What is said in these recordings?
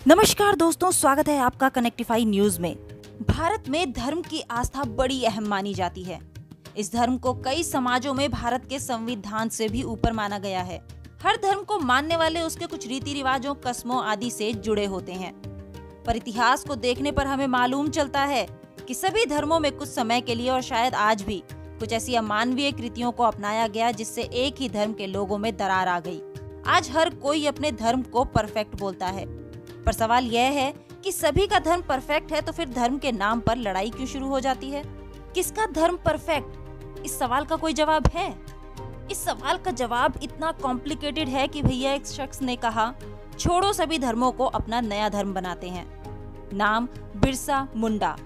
नमस्कार दोस्तों, स्वागत है आपका कनेक्टिफाई न्यूज में। भारत में धर्म की आस्था बड़ी अहम मानी जाती है। इस धर्म को कई समाजों में भारत के संविधान से भी ऊपर माना गया है। हर धर्म को मानने वाले उसके कुछ रीति रिवाजों, कस्मों आदि से जुड़े होते हैं। पर इतिहास को देखने पर हमें मालूम चलता है कि सभी धर्मों में कुछ समय के लिए और शायद आज भी कुछ ऐसी अमानवीय कृतियों को अपनाया गया जिससे एक ही धर्म के लोगों में दरार आ गई। आज हर कोई अपने धर्म को परफेक्ट बोलता है, पर सवाल यह है कि सभी का धर्म परफेक्ट है तो फिर धर्म के नाम पर लड़ाई क्यों शुरू हो जाती है? किसका धर्म परफेक्ट? इस सवाल का कोई जवाब है? इस सवाल का जवाब इतना कॉम्प्लिकेटेड है कि भैया एक शख्स ने कहा, छोड़ो सभी धर्मों को अपना नया धर्म बनाते हैं। नाम बिरसा मुंडा।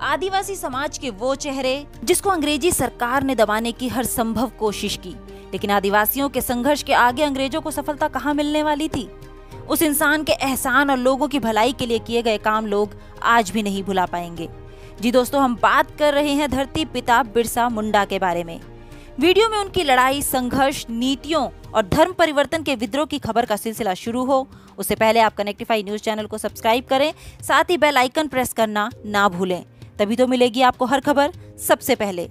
आदिवासी समाज के वो चेहरे जिसको अंग्रेजी सरकार ने दबाने की हर संभव कोशिश की, लेकिन आदिवासियों के संघर्ष के आगे अंग्रेजों को सफलता कहाँ मिलने वाली थी। उस इंसान के एहसान और लोगों की भलाई के लिए किए गए काम लोग आज भी नहीं भुला पाएंगे। जी दोस्तों, हम बात कर रहे हैं धरती पिता बिरसा मुंडा के बारे में। वीडियो में उनकी लड़ाई, संघर्ष, नीतियों और धर्म परिवर्तन के विद्रोह की खबर का सिलसिला शुरू हो उससे पहले आप कनेक्टिफाई न्यूज चैनल को सब्सक्राइब करें, साथ ही बेल आइकन प्रेस करना ना भूलें, तभी तो मिलेगी आपको हर खबर सबसे पहले।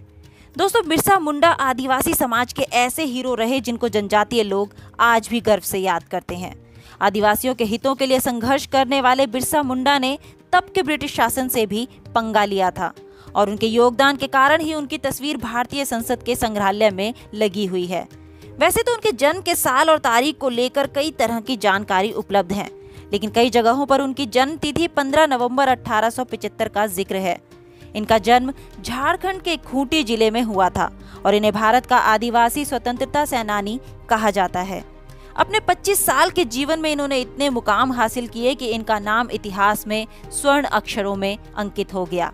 दोस्तों, बिरसा मुंडा आदिवासी समाज के ऐसे हीरो रहे जिनको जनजातीय लोग आज भी गर्व से याद करते हैं। आदिवासियों के हितों के लिए संघर्ष करने वाले बिरसा मुंडा ने तब के ब्रिटिश शासन से भी पंगा लिया था और उनके योगदान के कारण ही उनकी तस्वीर भारतीय संसद के संग्रहालय में लगी हुई है। वैसे तो उनके जन्म के साल और तारीख को लेकर कई तरह की जानकारी उपलब्ध है, लेकिन कई जगहों पर उनकी जन्म तिथि 15 नवंबर 1875 का जिक्र है। इनका जन्म झारखंड के खूंटी जिले में हुआ था और इन्हें भारत का आदिवासी स्वतंत्रता सेनानी कहा जाता है। अपने 25 साल के जीवन में इन्होंने इतने मुकाम हासिल किए कि इनका नाम इतिहास में स्वर्ण अक्षरों में अंकित हो गया।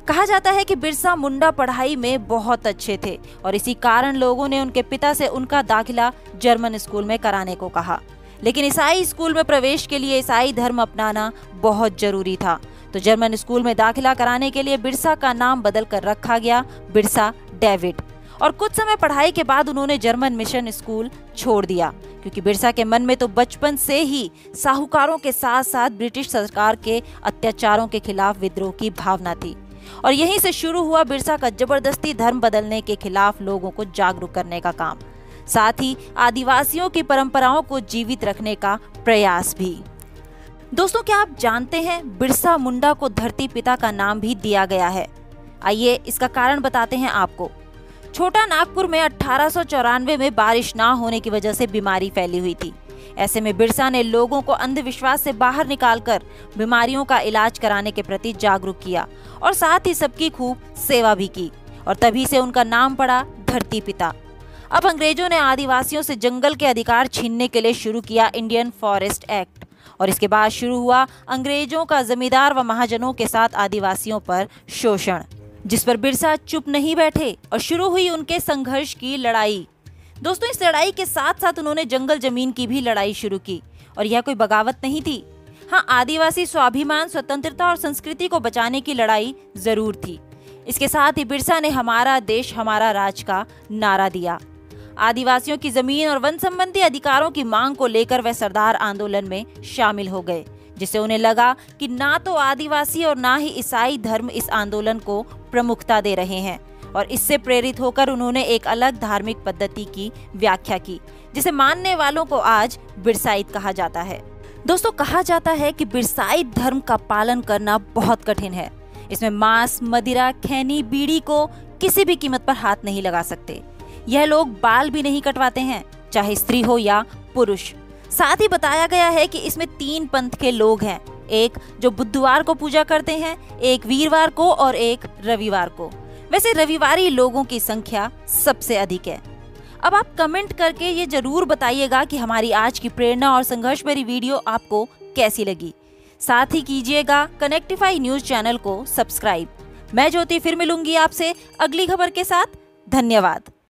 कहा जाता है कि बिरसा मुंडा पढ़ाई में बहुत अच्छे थे और इसी कारण लोगों ने उनके पिता से उनका दाखिला जर्मन स्कूल में कराने को कहा, लेकिन ईसाई स्कूल में प्रवेश के लिए ईसाई धर्म अपनाना बहुत जरूरी था, तो जर्मन स्कूल में दाखिला कराने के लिए बिरसा का नाम बदल कर रखा गया बिरसा डेविड। और कुछ समय पढ़ाई के बाद उन्होंने जर्मन मिशन स्कूल छोड़ दिया, क्योंकि बिरसा के मन में तो बचपन से ही साहूकारों के साथ साथ ब्रिटिश सरकार के अत्याचारों के खिलाफ विद्रोह की भावना थी। और यहीं से शुरू हुआ बिरसा का जबरदस्ती धर्म बदलने के खिलाफ लोगों को जागरूक करने का काम, साथ ही आदिवासियों की परंपराओं को जीवित रखने का प्रयास भी। दोस्तों, क्या आप जानते हैं बिरसा मुंडा को धरती पिता का नाम भी दिया गया है? आइए इसका कारण बताते हैं आपको। छोटा नागपुर में 1894 में बारिश ना होने की वजह से बीमारी फैली हुई थी। ऐसे में बिरसा ने लोगों को अंधविश्वास से बाहर निकालकर बीमारियों का इलाज कराने के प्रति जागरूक किया और साथ ही सबकी खूब सेवा भी की, और तभी से उनका नाम पड़ा धरती पिता। अब अंग्रेजों ने आदिवासियों से जंगल के अधिकार छीनने के लिए शुरू किया इंडियन फॉरेस्ट एक्ट, और इसके बाद शुरू हुआ अंग्रेजों का जमींदार व महाजनों के साथ आदिवासियों पर शोषण, जिस पर बिरसा चुप नहीं बैठे और शुरू हुई उनके संघर्ष की लड़ाई। दोस्तों, इस लड़ाई के साथ साथ उन्होंने जंगल जमीन की भी लड़ाई शुरू की, और यह कोई बगावत नहीं थी। हाँ, आदिवासी स्वाभिमान, स्वतंत्रता और संस्कृति को बचाने की लड़ाई जरूर थी। इसके साथ ही बिरसा ने हमारा देश हमारा राज का नारा दिया। आदिवासियों की जमीन और वन संबंधी अधिकारों की मांग को लेकर वह सरदार आंदोलन में शामिल हो गए, जिससे उन्हें लगा कि ना तो आदिवासी और ना ही ईसाई धर्म इस आंदोलन को प्रमुखता दे रहे हैं, और इससे प्रेरित होकर उन्होंने एक अलग धार्मिक पद्धति की व्याख्या की, जिसे मानने वालों को आज बिरसाइत कहा जाता है। दोस्तों, कहा जाता है कि बिरसाइत धर्म का पालन करना बहुत कठिन है। इसमें मांस, मदिरा, खैनी, बीड़ी को किसी भी कीमत पर हाथ नहीं लगा सकते। यह लोग बाल भी नहीं कटवाते हैं, चाहे स्त्री हो या पुरुष। साथ ही बताया गया है कि इसमें 3 पंथ के लोग हैं, एक जो बुधवार को पूजा करते हैं, एक वीरवार को और एक रविवार को। वैसे रविवारी लोगों की संख्या सबसे अधिक है। अब आप कमेंट करके ये जरूर बताइएगा कि हमारी आज की प्रेरणा और संघर्ष भरी वीडियो आपको कैसी लगी। साथ ही कीजिएगा कनेक्टिफाई न्यूज चैनल को सब्सक्राइब। मैं ज्योति फिर मिलूंगी आपसे अगली खबर के साथ। धन्यवाद।